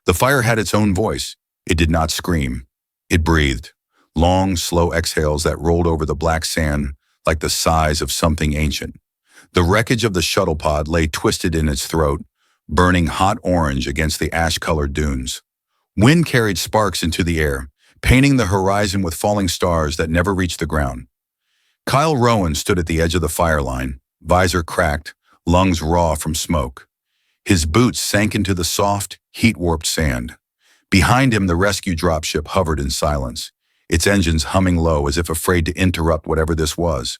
The fire had its own voice. It did not scream. It breathed. Long, slow exhales that rolled over the black sand like the sighs of something ancient. The wreckage of the shuttle pod lay twisted in its throat, burning hot orange against the ash-colored dunes. Wind carried sparks into the air, painting the horizon with falling stars that never reached the ground. Kael Rowan stood at the edge of the fire line, visor cracked, lungs raw from smoke. His boots sank into the soft, heat-warped sand. Behind him, the rescue dropship hovered in silence, its engines humming low as if afraid to interrupt whatever this was.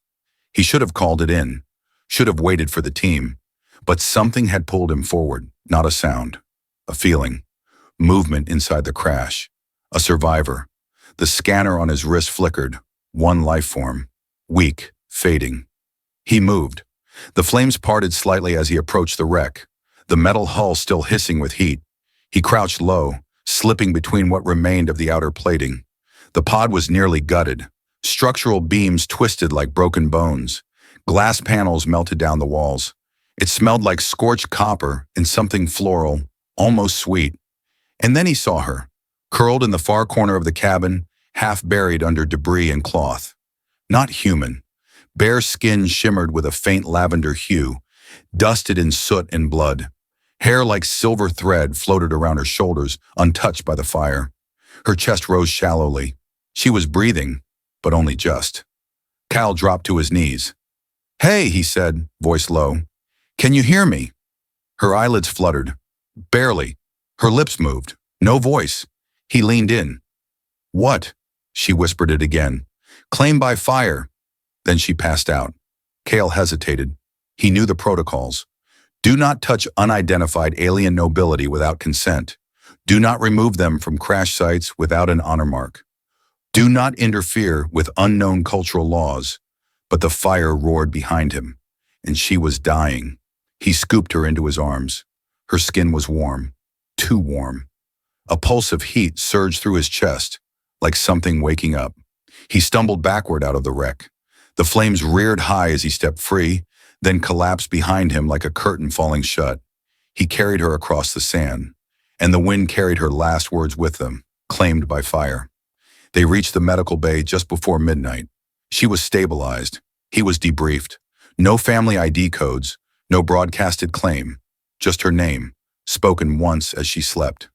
He should have called it in, should have waited for the team, but something had pulled him forward, not a sound, a feeling, movement inside the crash, a survivor. The scanner on his wrist flickered, one life form, weak, fading. He moved. The flames parted slightly as he approached the wreck, the metal hull still hissing with heat. He crouched low, slipping between what remained of the outer plating. The pod was nearly gutted. Structural beams twisted like broken bones. Glass panels melted down the walls. It smelled like scorched copper and something floral, almost sweet. And then he saw her, curled in the far corner of the cabin, half buried under debris and cloth. Not human. Bare skin shimmered with a faint lavender hue, dusted in soot and blood. Hair like silver thread floated around her shoulders, untouched by the fire. Her chest rose shallowly. She was breathing, but only just. Kael dropped to his knees. "Hey," he said, voice low. "Can you hear me?" Her eyelids fluttered. Barely. Her lips moved. No voice. He leaned in. "What?" She whispered it again. "Claim by fire." Then she passed out. Kael hesitated. He knew the protocols. Do not touch unidentified alien nobility without consent. Do not remove them from crash sites without an honor mark. Do not interfere with unknown cultural laws. But the fire roared behind him, and she was dying. He scooped her into his arms. Her skin was warm, too warm. A pulse of heat surged through his chest, like something waking up. He stumbled backward out of the wreck. The flames reared high as he stepped free, then collapsed behind him like a curtain falling shut. He carried her across the sand, and the wind carried her last words with them, claimed by fire. They reached the medical bay just before midnight. She was stabilized. He was debriefed. No family ID codes, no broadcasted claim, just her name, spoken once as she slept.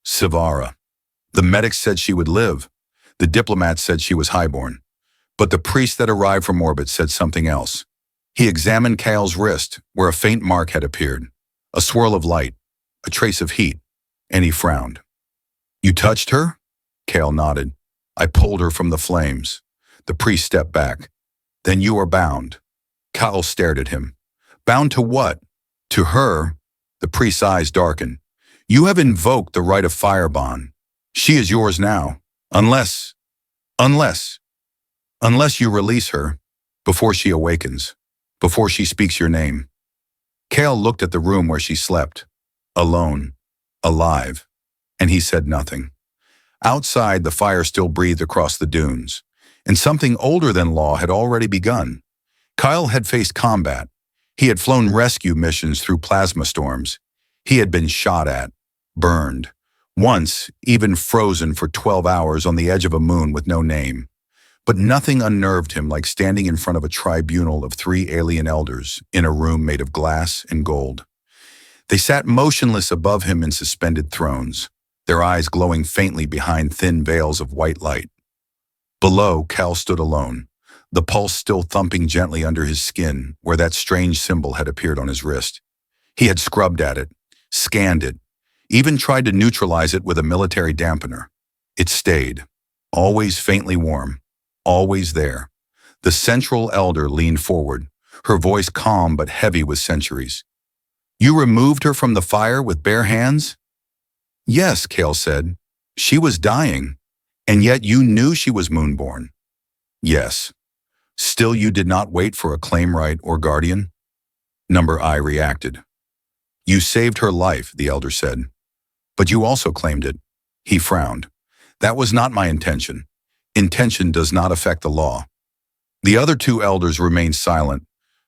Sivara. The medics said she would live. The diplomats said she was highborn. But the priest that arrived from orbit said something else. He examined Kael's wrist, where a faint mark had appeared. A swirl of light, a trace of heat, and he frowned. "You touched her?" Kael nodded. "I pulled her from the flames." The priest stepped back. "Then you are bound." Kael stared at him. "Bound to what?" "To her." The priest's eyes darkened. "You have invoked the right of fire bond. She is yours now. Unless you release her before she awakens, before she speaks your name." Kael looked at the room where she slept, alone, alive, and he said nothing. Outside, the fire still breathed across the dunes, and something older than law had already begun. Kael had faced combat. He had flown rescue missions through plasma storms. He had been shot at, burned, once even frozen for 12 hours on the edge of a moon with no name. But nothing unnerved him like standing in front of a tribunal of 3 alien elders in a room made of glass and gold. They sat motionless above him in suspended thrones, their eyes glowing faintly behind thin veils of white light. Below, Kael stood alone, the pulse still thumping gently under his skin where that strange symbol had appeared on his wrist. He had scrubbed at it, scanned it, even tried to neutralize it with a military dampener. It stayed, always faintly warm, always there. The central elder leaned forward, her voice calm but heavy with centuries. "You removed her from the fire with bare hands?" "Yes," Kael said. "She was dying, and yet you knew she was moonborn." "Yes." "Still you did not wait for a claim right or guardian?" Number I reacted. "You saved her life," the elder said. "But you also claimed it." He frowned. "That was not my intention. Intention does not affect the law." The other 2 elders remained silent,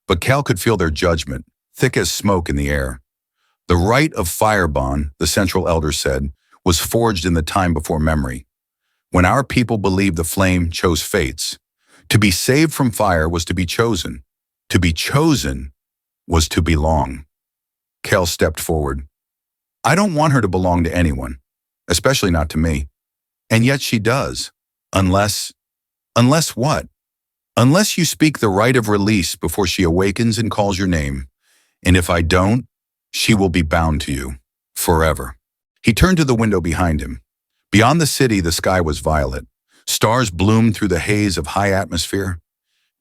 but Kael could feel their judgment, thick as smoke in the air. The rite of fire bond, the central elder said, was forged in the time before memory. When our people believed the flame chose fates, to be saved from fire was to be chosen. To be chosen was to belong. Kael stepped forward. I don't want her to belong to anyone, especially not to me. And yet she does. Unless what? Unless you speak the rite of release before she awakens and calls your name. And if I don't, she will be bound to you. Forever. He turned to the window behind him. Beyond the city, the sky was violet. Stars bloomed through the haze of high atmosphere.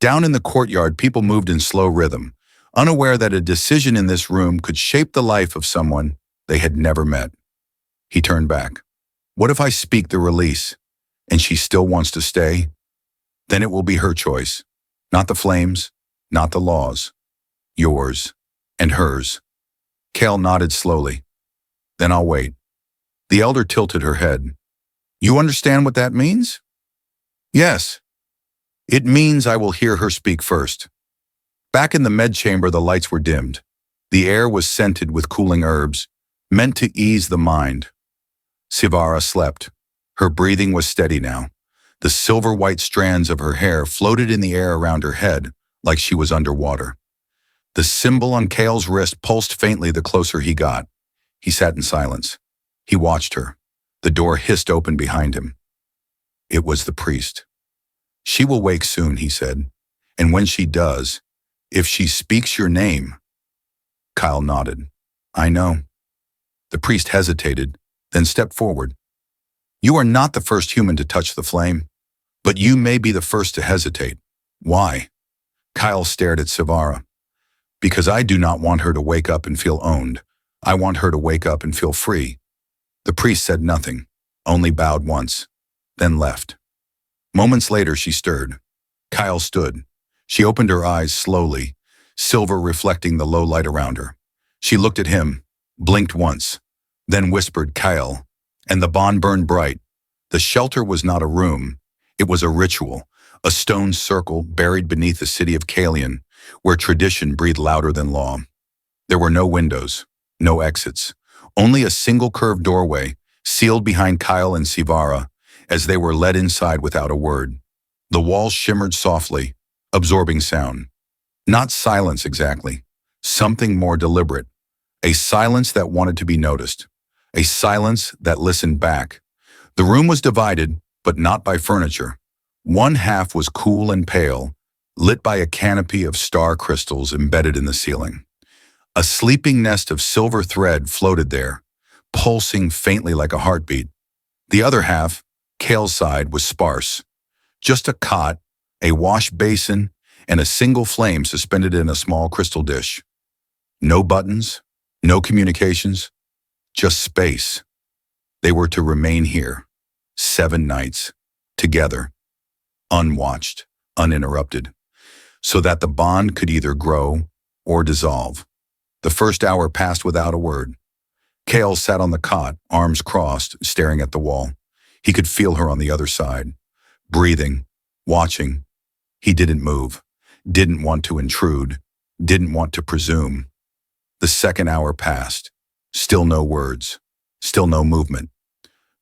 Down in the courtyard, people moved in slow rhythm, unaware that a decision in this room could shape the life of someone they had never met. He turned back. What if I speak the release, and she still wants to stay? Then it will be her choice. Not the flames, not the laws. Yours and hers. Kael nodded slowly. Then I'll wait. The elder tilted her head. You understand what that means? Yes. It means I will hear her speak first. Back in the med chamber, the lights were dimmed. The air was scented with cooling herbs, meant to ease the mind. Sivara slept. Her breathing was steady now. The silver-white strands of her hair floated in the air around her head, like she was underwater. The symbol on Kael's wrist pulsed faintly the closer he got. He sat in silence. He watched her. The door hissed open behind him. It was the priest. She will wake soon, he said. And when she does, if she speaks your name. Kael nodded. I know. The priest hesitated, then stepped forward. You are not the first human to touch the flame, but you may be the first to hesitate. Why? Kael stared at Sivara. Because I do not want her to wake up and feel owned. I want her to wake up and feel free. The priest said nothing, only bowed once, then left. Moments later, she stirred. Kael stood. She opened her eyes slowly, silver reflecting the low light around her. She looked at him, blinked once, then whispered, Kael, and the bond burned bright. The shelter was not a room. It was a ritual, a stone circle buried beneath the city of Kaelian, where tradition breathed louder than law. There were no windows, no exits, only a single curved doorway, sealed behind Kael and Sivara, as they were led inside without a word. The walls shimmered softly, absorbing sound. Not silence exactly, something more deliberate. A silence that wanted to be noticed. A silence that listened back. The room was divided, but not by furniture. One half was cool and pale, lit by a canopy of star crystals embedded in the ceiling. A sleeping nest of silver thread floated there, pulsing faintly like a heartbeat. The other half, Kael's side, was sparse. Just a cot, a wash basin, and a single flame suspended in a small crystal dish. No buttons, no communications, just space. They were to remain here, 7 nights, together, unwatched, uninterrupted, so that the bond could either grow or dissolve. The first hour passed without a word. Kael sat on the cot, arms crossed, staring at the wall. He could feel her on the other side, breathing, watching. He didn't move, didn't want to intrude, didn't want to presume. The second hour passed. Still no words, still no movement.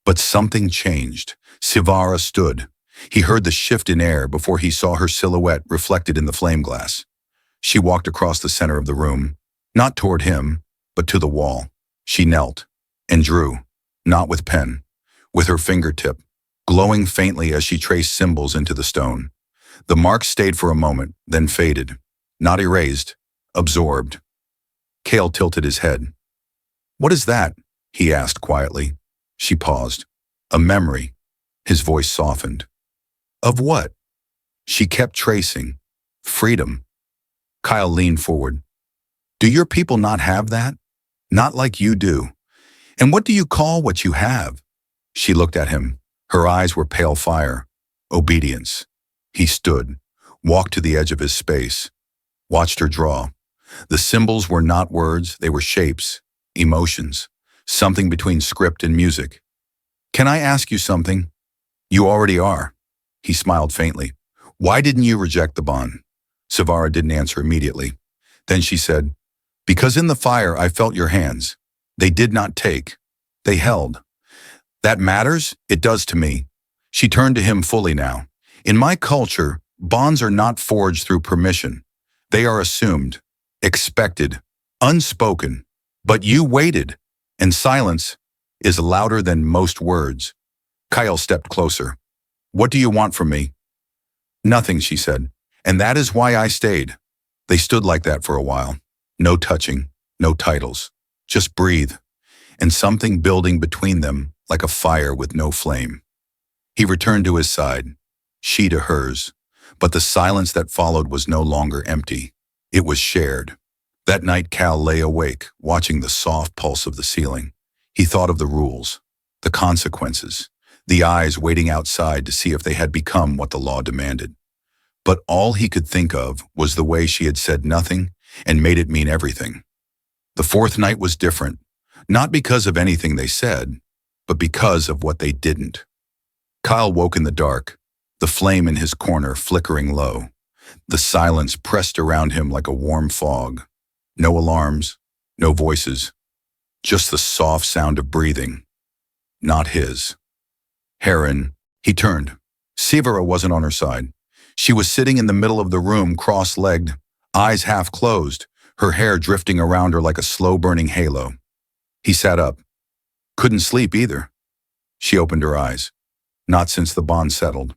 But something changed. Sivara stood. He heard the shift in air before he saw her silhouette reflected in the flame glass. She walked across the center of the room, not toward him, but to the wall. She knelt and drew, not with pen, with her fingertip, glowing faintly as she traced symbols into the stone. The mark stayed for a moment, then faded, not erased, absorbed. Kael tilted his head. What is that? He asked quietly. She paused. A memory. His voice softened. Of what? She kept tracing. Freedom. Kael leaned forward. Do your people not have that? Not like you do. And what do you call what you have? She looked at him. Her eyes were pale fire. Obedience. He stood, walked to the edge of his space, watched her draw. The symbols were not words, they were shapes, emotions, something between script and music. Can I ask you something? You already are. He smiled faintly. Why didn't you reject the bond? Sivara didn't answer immediately. Then she said, Because in the fire I felt your hands. They did not take. They held. That matters? It does to me. She turned to him fully now. In my culture, bonds are not forged through permission. They are assumed, expected, unspoken. But you waited, and silence is louder than most words. Kael stepped closer. What do you want from me? Nothing, she said. And that is why I stayed. They stood like that for a while. No touching, no titles. Just breathe. And something building between them like a fire with no flame. He returned to his side, she to hers. But the silence that followed was no longer empty. It was shared. That night Kael lay awake, watching the soft pulse of the ceiling. He thought of the rules, the consequences, the eyes waiting outside to see if they had become what the law demanded. But all he could think of was the way she had said nothing and made it mean everything. The fourth night was different, not because of anything they said, but because of what they didn't. Kael woke in the dark, the flame in his corner flickering low. The silence pressed around him like a warm fog. No alarms, no voices, just the soft sound of breathing. Not his. Heron, he turned. Sivara wasn't on her side. She was sitting in the middle of the room, cross-legged, eyes half closed, her hair drifting around her like a slow-burning halo. He sat up. Couldn't sleep either. She opened her eyes. Not since the bond settled.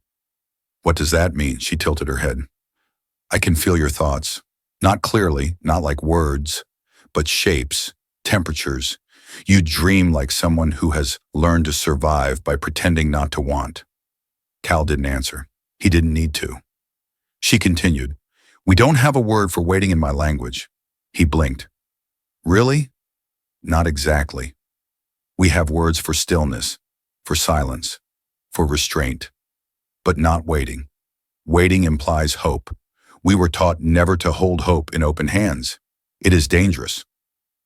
What does that mean? She tilted her head. I can feel your thoughts. Not clearly, not like words, but shapes, temperatures. You dream like someone who has learned to survive by pretending not to want. Kael didn't answer. He didn't need to. She continued. We don't have a word for waiting in my language. He blinked. Really? Not exactly. We have words for stillness, for silence, for restraint, but not waiting. Waiting implies hope. We were taught never to hold hope in open hands. It is dangerous.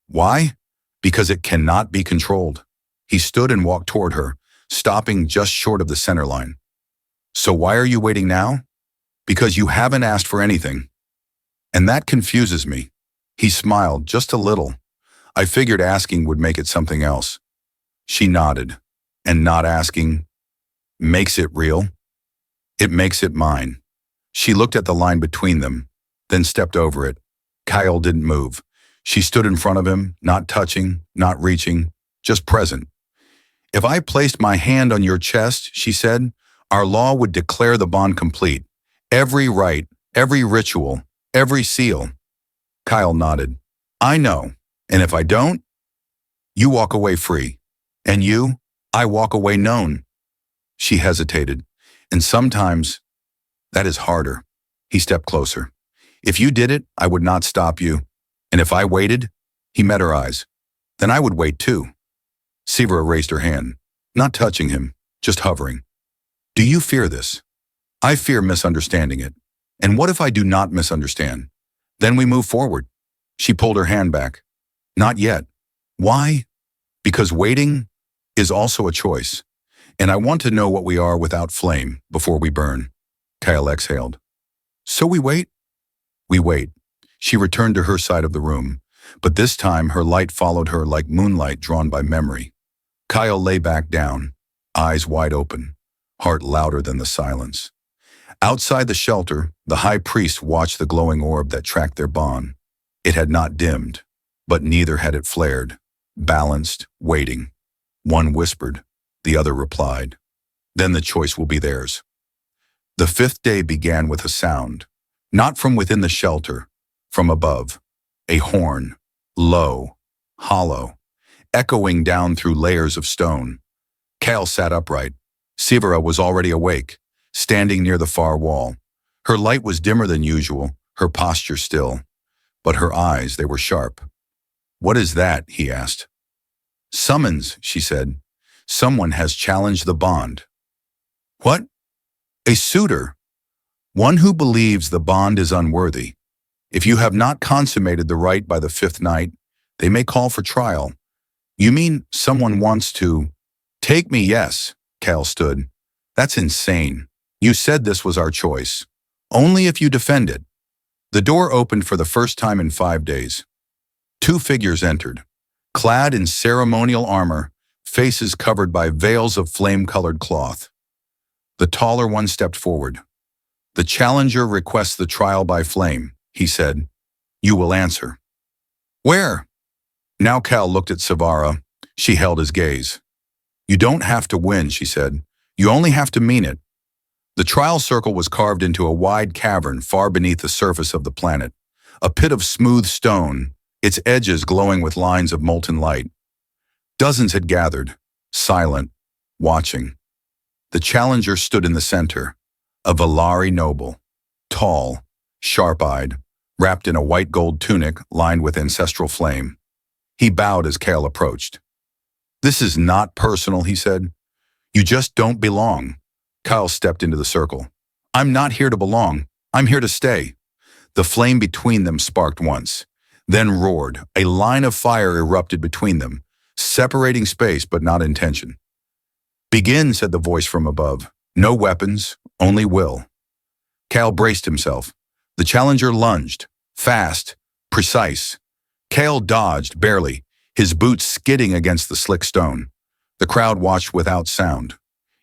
Why? Because it cannot be controlled. He stood and walked toward her, stopping just short of the center line. So why are you waiting now? Because you haven't asked for anything. And that confuses me. He smiled just a little. I figured asking would make it something else. She nodded. And not asking makes it real. It makes it mine. She looked at the line between them, then stepped over it. Kael didn't move. She stood in front of him, not touching, not reaching, just present. If I placed my hand on your chest, she said, our law would declare the bond complete. Every rite, every ritual, every seal. Kael nodded. I know. And if I don't, you walk away free. And you, I walk away known. She hesitated. And sometimes, that is harder. He stepped closer. If you did it, I would not stop you. And if I waited, he met her eyes. Then I would wait too. Sivara raised her hand, not touching him, just hovering. Do you fear this? I fear misunderstanding it. And what if I do not misunderstand? Then we move forward. She pulled her hand back. Not yet. Why? Because waiting is also a choice. And I want to know what we are without flame before we burn. Kael exhaled. So we wait? We wait. She returned to her side of the room, but this time her light followed her like moonlight drawn by memory. Kael lay back down, eyes wide open, heart louder than the silence. Outside the shelter, the high priest watched the glowing orb that tracked their bond. It had not dimmed, but neither had it flared, balanced, waiting. One whispered, the other replied. Then the choice will be theirs. The fifth day began with a sound, not from within the shelter, from above, a horn, low, hollow, echoing down through layers of stone. Kael sat upright. Sivara was already awake, standing near the far wall. Her light was dimmer than usual, her posture still. But her eyes, they were sharp. What is that? He asked. Summons, she said. Someone has challenged the bond. What? A suitor. One who believes the bond is unworthy. If you have not consummated the rite by the fifth night, they may call for trial. You mean someone wants to? Take me, yes, Kael stood. That's insane. You said this was our choice. Only if you defend it. The door opened for the first time in 5 days. Two figures entered, clad in ceremonial armor, faces covered by veils of flame-colored cloth. The taller one stepped forward. "The challenger requests the trial by flame," he said. "You will answer." "Where?" Now Kael looked at Sivara. She held his gaze. "You don't have to win," she said. "You only have to mean it." The trial circle was carved into a wide cavern far beneath the surface of the planet, a pit of smooth stone, its edges glowing with lines of molten light. Dozens had gathered, silent, watching. The challenger stood in the center, a Valari noble, tall, sharp-eyed, wrapped in a white gold tunic lined with ancestral flame. He bowed as Kael approached. "This is not personal," he said. "You just don't belong." Kael stepped into the circle. "I'm not here to belong. I'm here to stay." The flame between them sparked once, then roared. A line of fire erupted between them, separating space but not intention. "Begin," said the voice from above. "No weapons, only will." Kael braced himself. The challenger lunged, fast, precise. Kael dodged, barely, his boots skidding against the slick stone. The crowd watched without sound.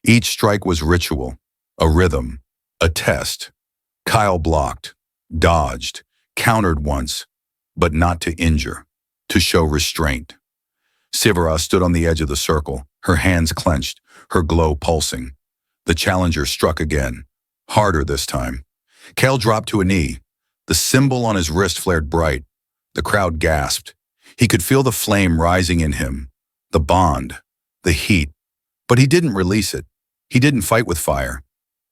Each strike was ritual, a rhythm, a test. Kael blocked, dodged, countered once, but not to injure, to show restraint. Sivara stood on the edge of the circle, her hands clenched, her glow pulsing. The challenger struck again, harder this time. Kael dropped to a knee. The symbol on his wrist flared bright. The crowd gasped. He could feel the flame rising in him, the bond, the heat. But he didn't release it. He didn't fight with fire.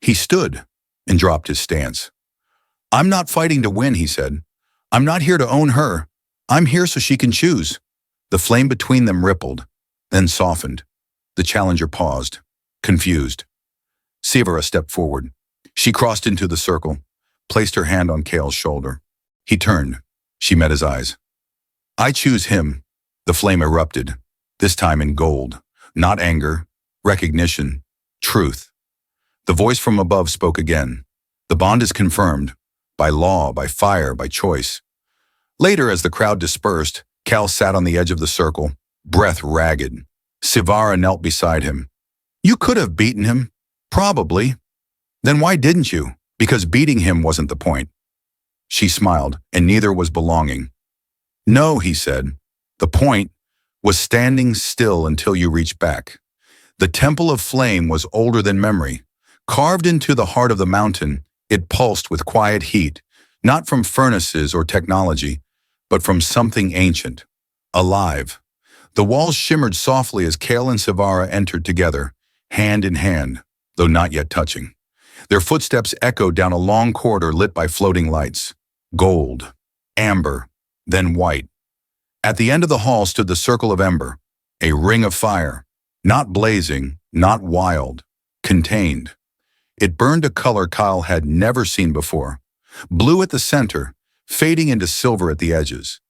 He stood and dropped his stance. "I'm not fighting to win," he said. "I'm not here to own her. I'm here so she can choose." The flame between them rippled, then softened. The challenger paused, confused. Sivara stepped forward. She crossed into the circle, placed her hand on Kael's shoulder. He turned. She met his eyes. "I choose him." The flame erupted, this time in gold. Not anger, recognition, truth. The voice from above spoke again. "The bond is confirmed, by law, by fire, by choice." Later, as the crowd dispersed, Kael sat on the edge of the circle, breath ragged. Sivara knelt beside him. "You could have beaten him. Probably. Then why didn't you?" "Because beating him wasn't the point." She smiled, and neither was belonging. "No," he said. "The point was standing still until you reached back." The temple of flame was older than memory. Carved into the heart of the mountain, it pulsed with quiet heat, not from furnaces or technology, but from something ancient, alive. The walls shimmered softly as Kael and Sivara entered together, hand in hand, though not yet touching. Their footsteps echoed down a long corridor lit by floating lights. Gold, amber, then white. At the end of the hall stood the circle of ember, a ring of fire, not blazing, not wild, contained. It burned a color Kael had never seen before. Blue at the center, fading into silver at the edges.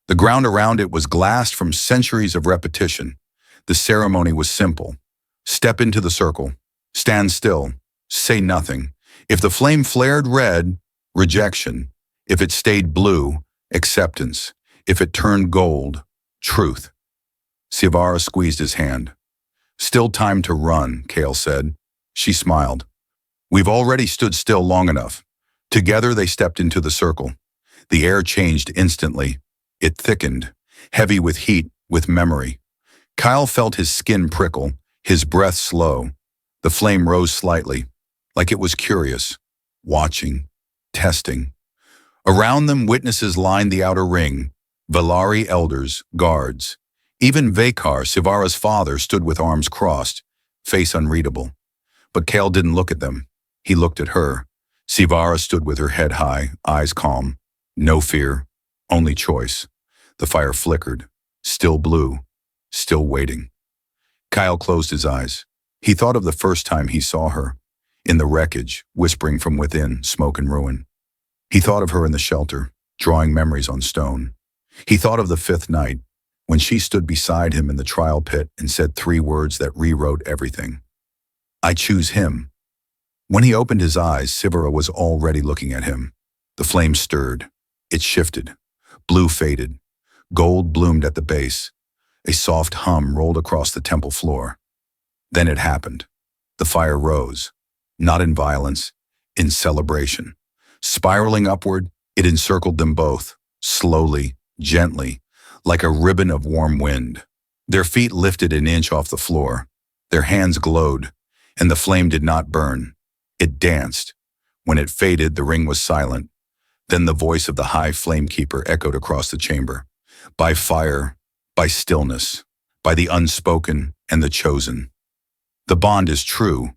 The ground around it was glassed from centuries of repetition. The ceremony was simple. Step into the circle. Stand still. Say nothing. If the flame flared red, rejection. If it stayed blue, acceptance. If it turned gold, truth. Sivara squeezed his hand. "Still time to run," Kael said. She smiled. "We've already stood still long enough." Together they stepped into the circle. The air changed instantly. It thickened, heavy with heat, with memory. Kael felt his skin prickle, his breath slow. The flame rose slightly, like it was curious, watching, testing. Around them, witnesses lined the outer ring, Valari elders, guards. Even Vakar, Sivara's father, stood with arms crossed, face unreadable. But Kael didn't look at them. He looked at her. Sivara stood with her head high, eyes calm. No fear, only choice. The fire flickered, still blue, still waiting. Kael closed his eyes. He thought of the first time he saw her, in the wreckage, whispering from within, smoke and ruin. He thought of her in the shelter, drawing memories on stone. He thought of the fifth night, when she stood beside him in the trial pit and said 3 words that rewrote everything. "I choose him." When he opened his eyes, Sivara was already looking at him. The flame stirred. It shifted. Blue faded. Gold bloomed at the base. A soft hum rolled across the temple floor. Then it happened. The fire rose, not in violence, in celebration. Spiraling upward, it encircled them both, slowly, gently, like a ribbon of warm wind. Their feet lifted an inch off the floor. Their hands glowed, and the flame did not burn. It danced. When it faded, the ring was silent. Then the voice of the high flamekeeper echoed across the chamber. By fire, by stillness, by the unspoken and the chosen. The bond is true,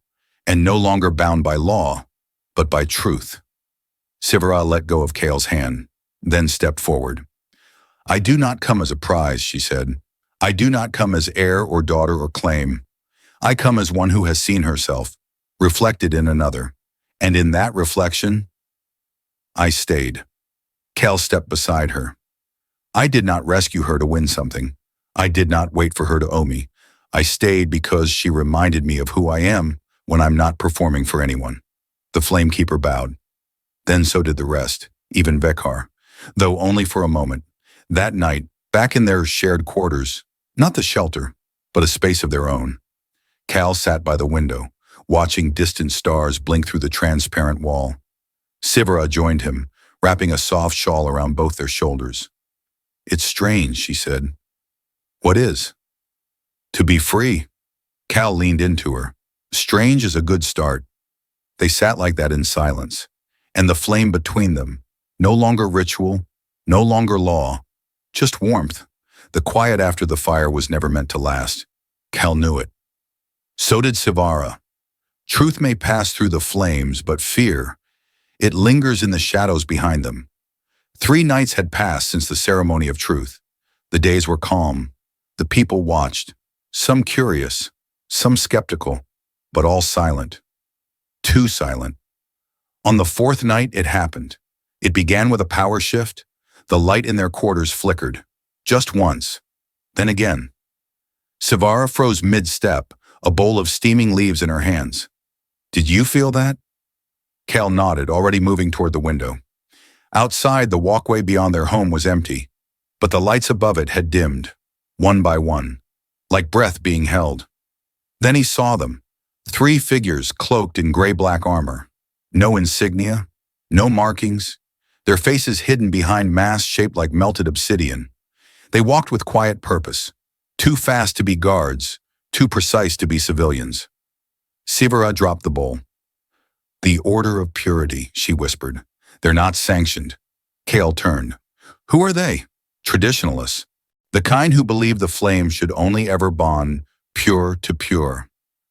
and no longer bound by law, but by truth. Sivara let go of Kael's hand, then stepped forward. I do not come as a prize, she said. I do not come as heir or daughter or claim. I come as one who has seen herself, reflected in another. And in that reflection, I stayed. Kael stepped beside her. I did not rescue her to win something. I did not wait for her to owe me. I stayed because she reminded me of who I am when I'm not performing for anyone. The flamekeeper bowed. Then so did the rest, even Vekar, though only for a moment. That night, back in their shared quarters, not the shelter, but a space of their own. Kael sat by the window, watching distant stars blink through the transparent wall. Sivara joined him, wrapping a soft shawl around both their shoulders. It's strange, she said. What is? To be free. Kael leaned into her. Strange is a good start. They sat like that in silence, and the flame between them, no longer ritual, no longer law, just warmth. The quiet after the fire was never meant to last. Kael knew it. So did Sivara. Truth may pass through the flames, but fear, it lingers in the shadows behind them. 3 nights had passed since the ceremony of truth. The days were calm. The people watched, some curious, some skeptical, but all silent. Too silent. On the 4th night, it happened. It began with a power shift. The light in their quarters flickered. Just once. Then again. Sivara froze mid-step, a bowl of steaming leaves in her hands. Did you feel that? Kael nodded, already moving toward the window. Outside, the walkway beyond their home was empty, but the lights above it had dimmed, one by one, like breath being held. Then he saw them, 3 figures cloaked in gray-black armor. No insignia, no markings, their faces hidden behind masks shaped like melted obsidian. They walked with quiet purpose, too fast to be guards, too precise to be civilians. Sivara dropped the bowl. The Order of Purity, she whispered. They're not sanctioned. Kael turned. Who are they? Traditionalists. The kind who believe the flame should only ever bond pure to pure.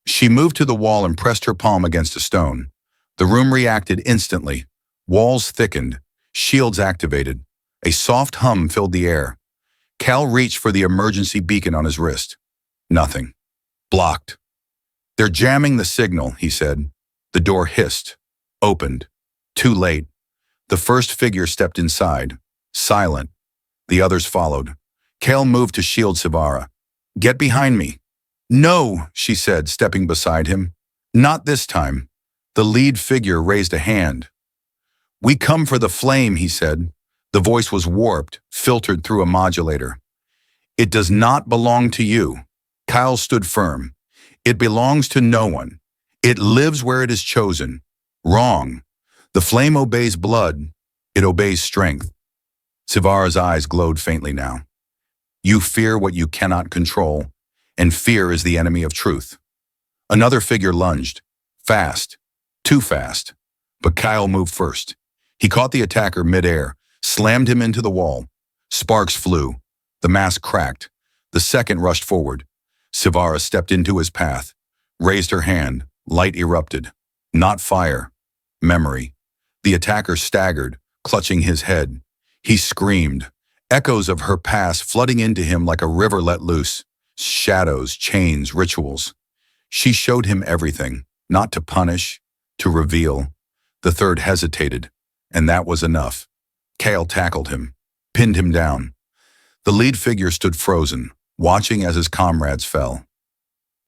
She moved to the wall and pressed her palm against a stone. The room reacted instantly. Walls thickened, shields activated. A soft hum filled the air. Kael reached for the emergency beacon on his wrist. Nothing. Blocked. They're jamming the signal, he said. The door hissed. Opened. Too late. The first figure stepped inside. Silent. The others followed. Kael moved to shield Sivara. Get behind me. No, she said, stepping beside him. Not this time. The lead figure raised a hand. We come for the flame, he said. The voice was warped, filtered through a modulator. It does not belong to you. Kael stood firm. It belongs to no one. It lives where it is chosen. Wrong. The flame obeys blood. It obeys strength. Sivara's eyes glowed faintly now. You fear what you cannot control, and fear is the enemy of truth. Another figure lunged. Fast. Too fast. But Kael moved first. He caught the attacker midair, slammed him into the wall. Sparks flew. The mask cracked. The second rushed forward. Sivara stepped into his path, raised her hand. Light erupted. Not fire. Memory. The attacker staggered, clutching his head. He screamed. Echoes of her past flooding into him like a river let loose. Shadows, chains, rituals. She showed him everything, not to punish, to reveal. The third hesitated, and that was enough. Kael tackled him, pinned him down. The lead figure stood frozen, watching as his comrades fell.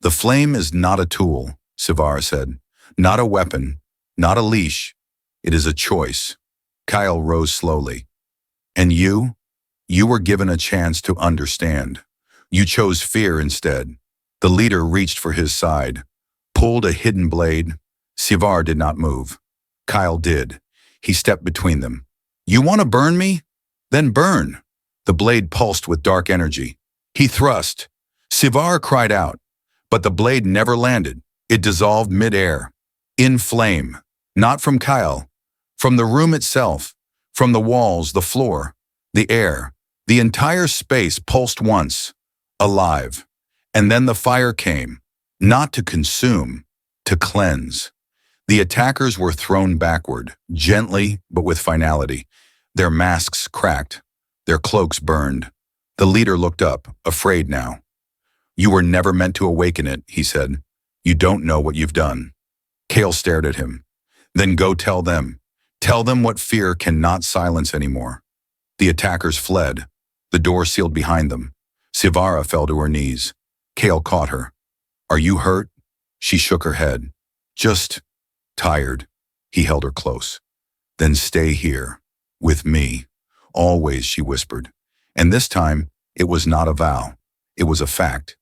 The flame is not a tool, Sivara said. Not a weapon, not a leash. It is a choice. Kael rose slowly. And you? You were given a chance to understand. You chose fear instead. The leader reached for his side, pulled a hidden blade. Sivara did not move. Kael did. He stepped between them. You want to burn me? Then burn. The blade pulsed with dark energy. He thrust. Sivara cried out, but the blade never landed. It dissolved mid-air. In flame. Not from Kael. From the room itself. From the walls, the floor, the air. The entire space pulsed once. Alive. And then the fire came. Not to consume, to cleanse. The attackers were thrown backward, gently but with finality. Their masks cracked. Their cloaks burned. The leader looked up, afraid now. You were never meant to awaken it, he said. You don't know what you've done. Kael stared at him. Then go tell them. Tell them what fear cannot silence anymore. The attackers fled. The door sealed behind them. Sivara fell to her knees. Kael caught her. Are you hurt? She shook her head. Just tired. He held her close. Then stay here. With me. Always, she whispered. And this time, it was not a vow. It was a fact.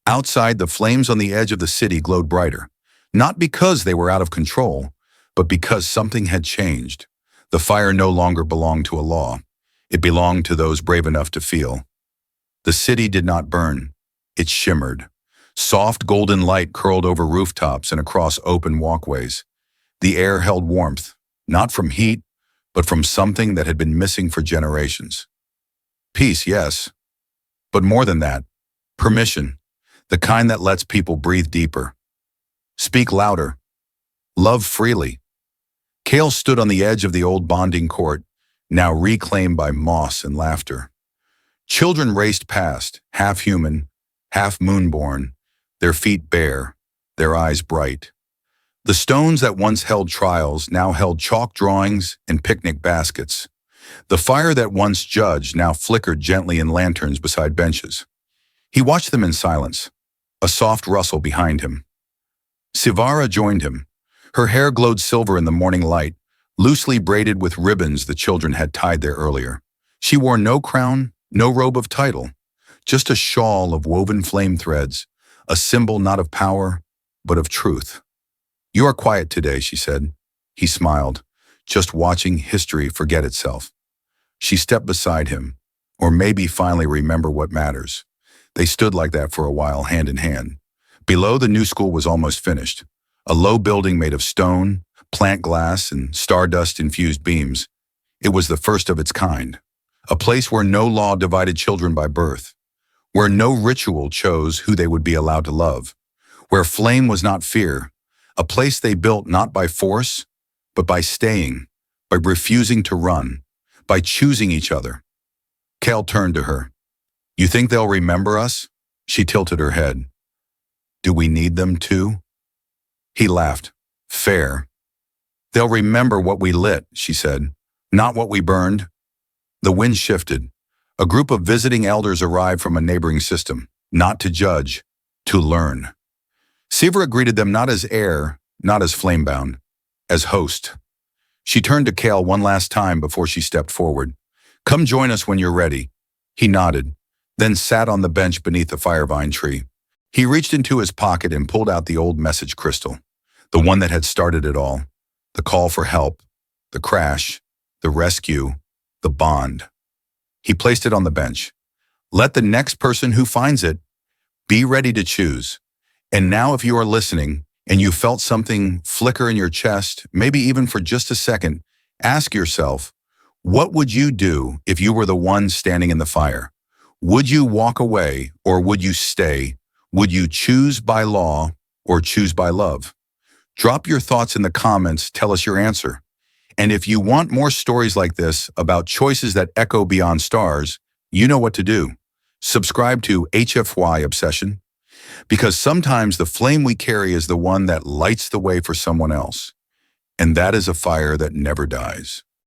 Outside, the flames on the edge of the city glowed brighter. Not because they were out of control, but because something had changed. The fire no longer belonged to a law. It belonged to those brave enough to feel. The city did not burn. It shimmered. Soft golden light curled over rooftops and across open walkways. The air held warmth, not from heat, but from something that had been missing for generations. Peace, yes. But more than that, permission, the kind that lets people breathe deeper. Speak louder. Love freely. Kael stood on the edge of the old bonding court, now reclaimed by moss and laughter. Children raced past, half human, half moonborn, their feet bare, their eyes bright. The stones that once held trials now held chalk drawings and picnic baskets. The fire that once judged now flickered gently in lanterns beside benches. He watched them in silence, a soft rustle behind him. Sivara joined him. Her hair glowed silver in the morning light, loosely braided with ribbons the children had tied there earlier. She wore no crown, no robe of title, just a shawl of woven flame threads, a symbol not of power, but of truth. You are quiet today, she said. He smiled, just watching history forget itself. She stepped beside him, or maybe finally remember what matters. They stood like that for a while, hand in hand. Below, the new school was almost finished. A low building made of stone, plant glass, and stardust-infused beams. It was the first of its kind. A place where no law divided children by birth. Where no ritual chose who they would be allowed to love. Where flame was not fear. A place they built not by force, but by staying, by refusing to run, by choosing each other. Kael turned to her. You think they'll remember us? She tilted her head. Do we need them to? He laughed. Fair. They'll remember what we lit, she said, not what we burned. The wind shifted. A group of visiting elders arrived from a neighboring system, not to judge, to learn. Sivara greeted them not as heir, not as flamebound, as host. She turned to Kael one last time before she stepped forward. Come join us when you're ready. He nodded, then sat on the bench beneath the firevine tree. He reached into his pocket and pulled out the old message crystal, the one that had started it all, the call for help, the crash, the rescue, the bond. He placed it on the bench. Let the next person who finds it be ready to choose. And now if you are listening and you felt something flicker in your chest, maybe even for just a second, ask yourself, what would you do if you were the one standing in the fire? Would you walk away or would you stay? Would you choose by law or choose by love? Drop your thoughts in the comments, tell us your answer. And if you want more stories like this about choices that echo beyond stars, you know what to do. Subscribe to HFY Obsession, because sometimes the flame we carry is the one that lights the way for someone else. And that is a fire that never dies.